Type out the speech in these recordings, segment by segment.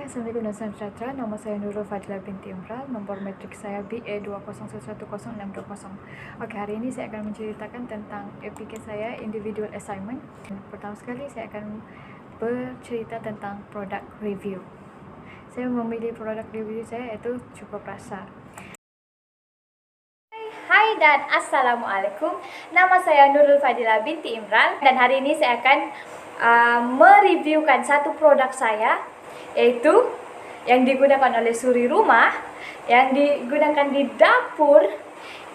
Assalamualaikum dan salam sejahtera. Nama saya Nurul Fadilah binti Imran. Nombor matrik saya BA2011020. Okey, hari ini saya akan menceritakan tentang APK saya, Individual Assignment. Pertama sekali saya akan bercerita tentang produk review. Saya memilih produk review saya iaitu Cukup Rasa. Hai dan Assalamualaikum. Nama saya Nurul Fadilah binti Imran dan hari ini saya akan mereviewkan satu produk saya, yaitu yang digunakan oleh suri rumah, yang digunakan di dapur,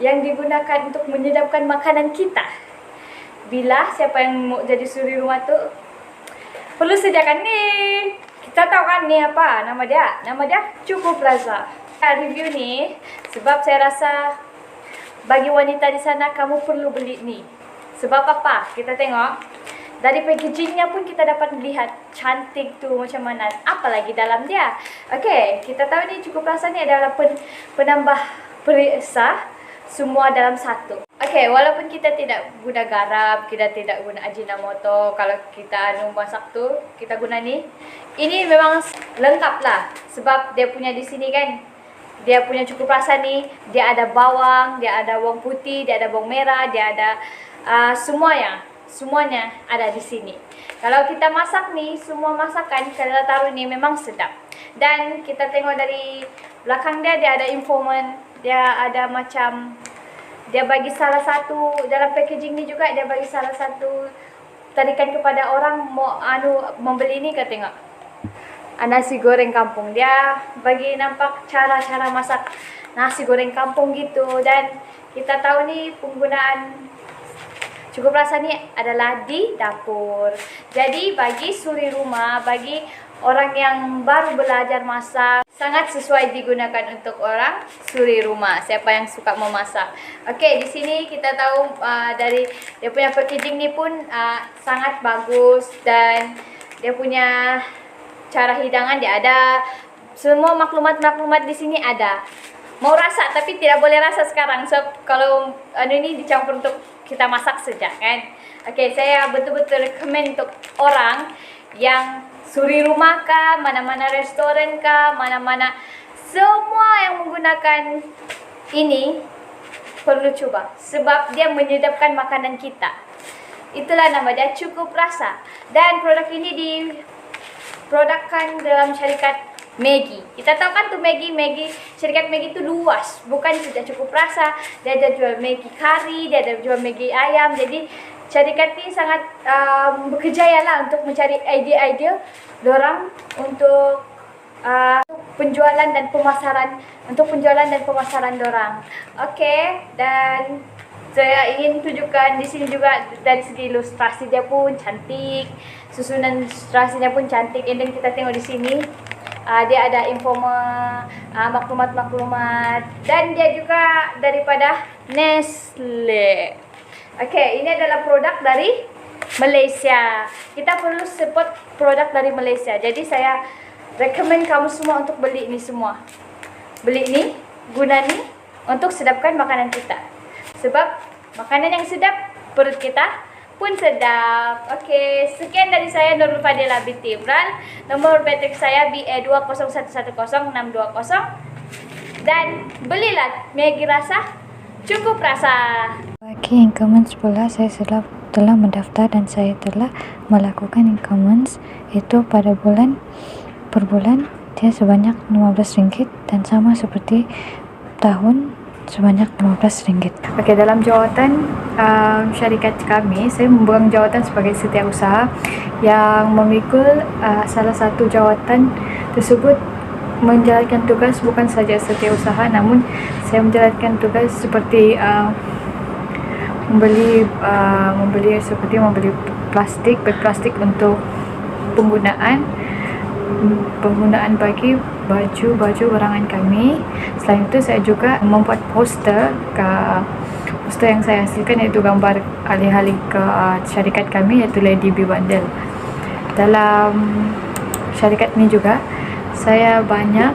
yang digunakan untuk menyedapkan makanan kita. Bila siapa yang mau jadi suri rumah tuh perlu sediakan nih. Kita tahu kan nih apa nama dia? Nama dia Cukup Rasa. Review nih sebab saya rasa bagi wanita di sana kamu perlu beli nih. Sebab apa? Kita tengok dari packagingnya pun kita dapat melihat cantik tuh macam mana. Apalagi dalam dia. Okey, kita tahu ni Cukup Rasa ni adalah penambah perisa semua dalam satu. Okey, walaupun kita tidak guna garam, kita tidak guna ajinomoto, kalau kita masak tu kita guna ni. Ini memang lengkap lah sebab dia punya di sini kan. Dia punya Cukup Rasa ni, dia ada bawang, dia ada bawang putih, dia ada bawang merah, dia ada semuanya ada di sini. Kalau kita masak nih, semua masakan kita taruh ni memang sedap. Dan kita tengok dari belakang dia, dia ada informan, dia ada macam, dia bagi salah satu dalam packaging ni juga, dia bagi salah satu tarikan kepada orang mau membeli ni. Kita tengok nasi goreng kampung, dia bagi nampak cara-cara masak nasi goreng kampung gitu. Dan kita tahu ni penggunaan Cukup Rasa ni adalah di dapur. Jadi bagi suri rumah, bagi orang yang baru belajar masak, sangat sesuai digunakan untuk orang suri rumah, siapa yang suka memasak. Okey, di sini kita tahu dari dia punya packaging ni pun sangat bagus, dan dia punya cara hidangan dia ada, semua maklumat-maklumat di sini ada. Mau rasa tapi tidak boleh rasa sekarang sebab kalau ini dicampur untuk kita masak saja kan. Okey, saya betul-betul recommend untuk orang yang suri rumah kah, mana-mana restoran kah, mana-mana, semua yang menggunakan ini perlu coba sebab dia menyedapkan makanan kita. Itulah nama dia, Cukup Rasa. Dan produk ini diprodukkan dalam syarikat Maggi. Kita tahu kan tuh Maggi, syarikat Maggi itu luas, bukan saja Cukup Rasa. Dia ada jual Maggi kari, dia ada jual Maggi ayam. Jadi syarikat ini sangat berkejaya lah untuk mencari ide-ide dorang untuk penjualan dan pemasaran dorang. Okey, dan saya ingin tunjukkan di sini juga dari segi ilustrasi dia pun cantik, susunan ilustrasinya pun cantik. And then kita tengok di sini dia ada maklumat-maklumat, dan dia juga daripada Nestle. Okey, ini adalah produk dari Malaysia. Kita perlu support produk dari Malaysia. Jadi saya recommend kamu semua untuk beli ni semua. Beli ni, guna ni untuk sedapkan makanan kita. Sebab makanan yang sedap, perut kita pun sedap. Okey, sekian dari saya Nurul Fadilah binti Imran. Nomor matrik saya BA2011020. Dan belilah Maggi Rasa Cukup Rasa. Bagi incumbents pula, saya telah mendaftar dan saya telah melakukan incumbents itu pada per bulan dia sebanyak RM15 dan sama seperti tahun sebanyak RM15. Okey, dalam jawatan syarikat kami, saya memegang jawatan sebagai setiausaha yang memikul salah satu jawatan tersebut menjalankan tugas bukan saja setiausaha, namun saya menjalankan tugas seperti membeli beg plastik untuk penggunaan bagi baju barangan kami. Selain itu saya juga membuat poster yang saya hasilkan, iaitu gambar alih-alih ke syarikat kami, iaitu Lady B Bundle. Dalam syarikat ini juga saya banyak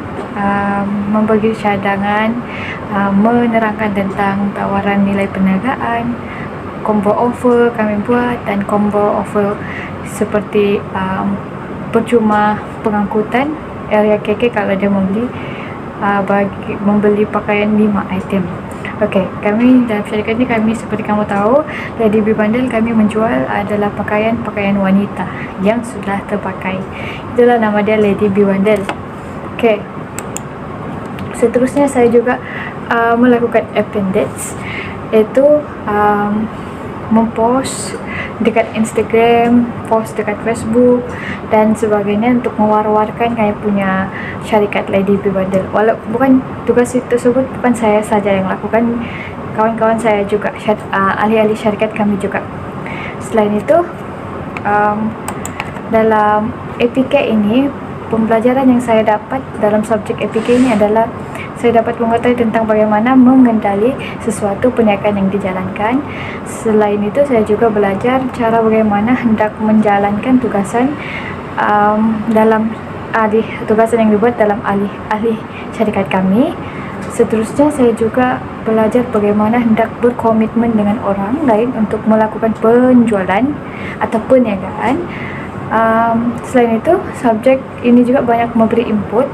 membagi cadangan, menerangkan tentang tawaran nilai perniagaan, combo offer kami buat, dan combo offer seperti percuma pengangkutan area KK kalau dia membeli pakaian 5 item. Okey, kami dalam syarikat ni, kami seperti kamu tahu, Lady B Bundle kami menjual adalah pakaian-pakaian wanita yang sudah terpakai. Itulah nama dia, Lady B Bundle. Okey. Seterusnya saya juga melakukan appendix, iaitu mempost dekat Instagram, post dekat Facebook dan sebagainya untuk mewar-warkan kami punya syarikat Lady B Bundle. Bukan tugas tersebut bukan saya saja yang lakukan, kawan-kawan saya juga, ahli-ahli syarikat kami juga. Selain itu, dalam APK ini, pembelajaran yang saya dapat dalam subjek APK ini adalah saya dapat mengetahui tentang bagaimana mengendali sesuatu perniagaan yang dijalankan. Selain itu, saya juga belajar cara bagaimana hendak menjalankan tugasan tugasan yang dibuat dalam ahli syarikat kami. Seterusnya, saya juga belajar bagaimana hendak berkomitmen dengan orang lain untuk melakukan penjualan atau perniagaan. Selain itu, subjek ini juga banyak memberi input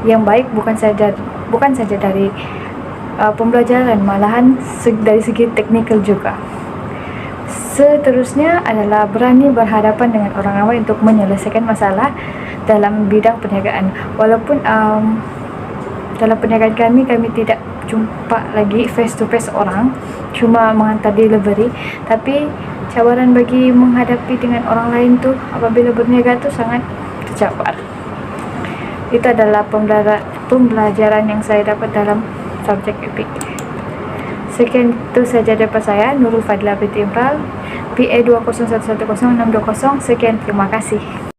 yang baik, bukan saja dari pembelajaran, malahan dari segi teknikal juga. Seterusnya adalah berani berhadapan dengan orang ramai untuk menyelesaikan masalah dalam bidang perniagaan. Walaupun dalam perniagaan kami tidak jumpa lagi face to face orang, cuma mengantar delivery, tapi cabaran bagi menghadapi dengan orang lain tu apabila berniaga tu sangat tercabar. Itu adalah pembelajaran yang saya dapat dalam subjek EPIK. Sekian itu saja daripada saya, Nurul Fadila binti Imran, PA 201100620. Sekian, terima kasih.